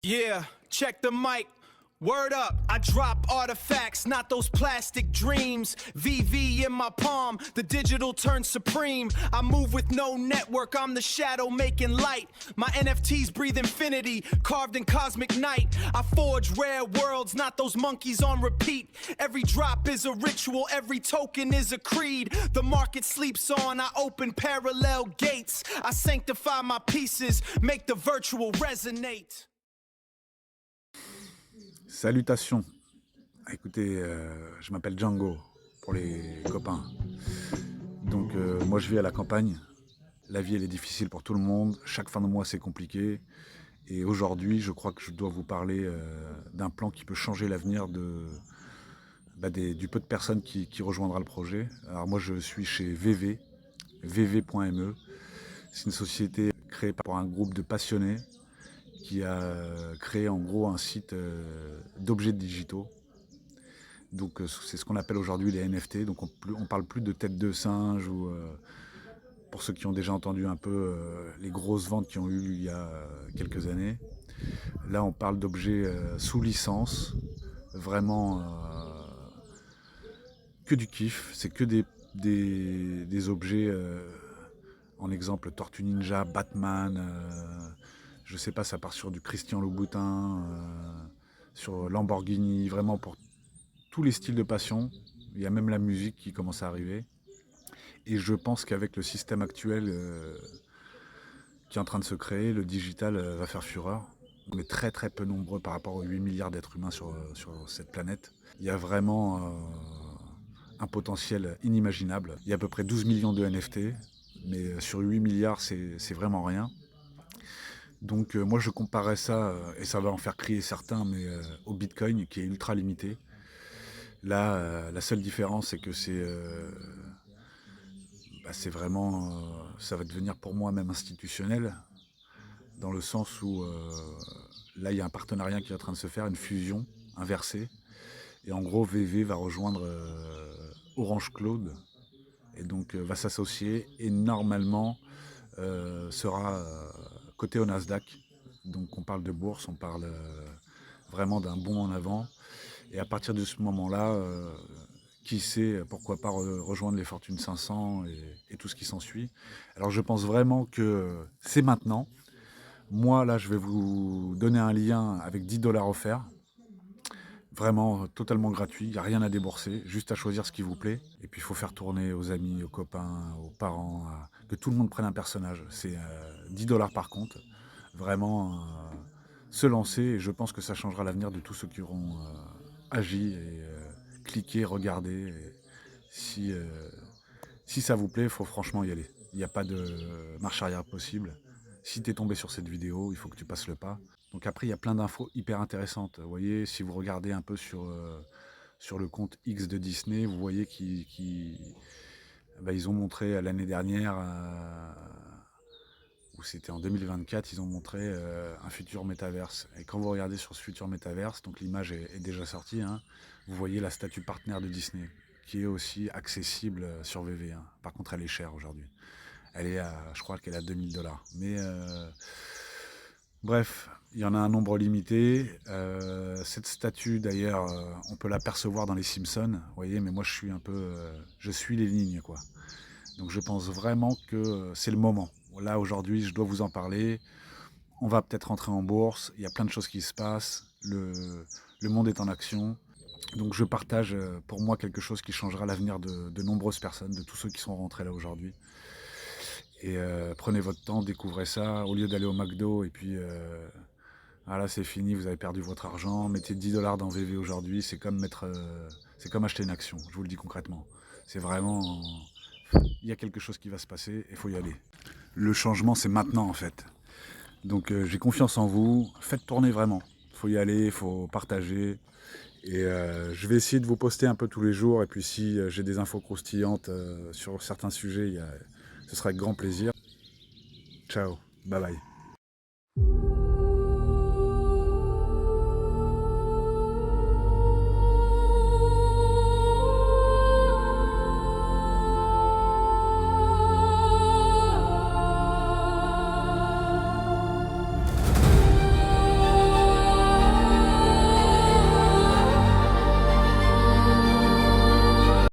Yeah, check the mic. Word up, I drop artifacts, not those plastic dreams. VV in my palm, the digital turns supreme. I move with no network, I'm the shadow making light. My NFTs breathe infinity, carved in cosmic night. I forge rare worlds, not those monkeys on repeat. Every drop is a ritual, every token is a creed. The market sleeps on, I open parallel gates. I sanctify my pieces, make the virtual resonate. Salutations. Écoutez, je m'appelle Django pour les copains. Donc moi je vis à la campagne. La vie elle est difficile pour tout le monde. Chaque fin de mois c'est compliqué. Et aujourd'hui je crois que je dois vous parler d'un plan qui peut changer l'avenir du peu de personnes qui rejoindra le projet. Alors moi je suis chez VV, vv.me. C'est une société créée par un groupe de passionnés qui a créé en gros un site d'objets digitaux. Donc c'est ce qu'on appelle aujourd'hui les NFT. Donc on parle plus de tête de singe ou pour ceux qui ont déjà entendu un peu les grosses ventes qui ont eu il y a quelques années. Là on parle d'objets sous licence, vraiment que du kiff. C'est que des objets en exemple Tortue Ninja, Batman, je sais pas, ça part sur du Christian Louboutin, sur Lamborghini, vraiment pour tous les styles de passion. Il y a même la musique qui commence à arriver. Et je pense qu'avec le système actuel qui est en train de se créer, le digital va faire fureur. On est très très peu nombreux par rapport aux 8 milliards d'êtres humains sur cette planète. Il y a vraiment un potentiel inimaginable. Il y a à peu près 12 millions de NFT, mais sur 8 milliards, c'est vraiment rien. Donc moi je comparais ça, et ça va en faire crier certains, mais au Bitcoin qui est ultra limité. Là, la seule différence, c'est que c'est vraiment, ça va devenir pour moi même institutionnel, dans le sens où là, il y a un partenariat qui est en train de se faire, une fusion inversée. Et en gros, VV va rejoindre Orange Cloud, et donc va s'associer, et normalement sera coté au Nasdaq. Donc on parle de bourse, on parle vraiment d'un bond en avant. Et à partir de ce moment-là, qui sait, pourquoi pas rejoindre les Fortune 500 et tout ce qui s'ensuit. Alors je pense vraiment que c'est maintenant. Moi là je vais vous donner un lien avec 10$ offerts. Vraiment totalement gratuit, il n'y a rien à débourser, juste à choisir ce qui vous plaît. Et puis il faut faire tourner aux amis, aux copains, aux parents, que tout le monde prenne un personnage. C'est 10$ par compte. Vraiment se lancer, et je pense que ça changera l'avenir de tous ceux qui auront agi et cliqué, regardé. Et si ça vous plaît, il faut franchement y aller. Il n'y a pas de marche arrière possible. Si tu es tombé sur cette vidéo, il faut que tu passes le pas. Donc après, il y a plein d'infos hyper intéressantes. Vous voyez, si vous regardez un peu sur le compte X de Disney, vous voyez qu'ils ont montré l'année dernière, ou c'était en 2024, ils ont montré un futur métaverse. Et quand vous regardez sur ce futur métaverse, donc l'image est déjà sortie, hein, vous voyez la statue partenaire de Disney, qui est aussi accessible sur VV. Hein. Par contre, elle est chère aujourd'hui. Elle est je crois qu'elle est à 2000$. Mais bref, il y en a un nombre limité. Cette statue, d'ailleurs, on peut l'apercevoir dans les Simpsons. Vous voyez, mais moi, je suis un peu, je suis les lignes, quoi. Donc, je pense vraiment que c'est le moment. Là, aujourd'hui, je dois vous en parler. On va peut-être rentrer en bourse. Il y a plein de choses qui se passent. Le monde est en action. Donc, je partage pour moi quelque chose qui changera l'avenir de nombreuses personnes, de tous ceux qui sont rentrés là aujourd'hui. Et prenez votre temps, découvrez ça, au lieu d'aller au McDo et puis voilà, c'est fini, vous avez perdu votre argent, mettez 10$ dans VV aujourd'hui, c'est comme acheter une action, je vous le dis concrètement. C'est vraiment, il y a quelque chose qui va se passer et il faut y aller. Le changement, c'est maintenant en fait. Donc j'ai confiance en vous, faites tourner vraiment. Il faut y aller, il faut partager. Et je vais essayer de vous poster un peu tous les jours. Et puis si j'ai des infos croustillantes sur certains sujets, ce sera avec grand plaisir. Ciao, bye bye.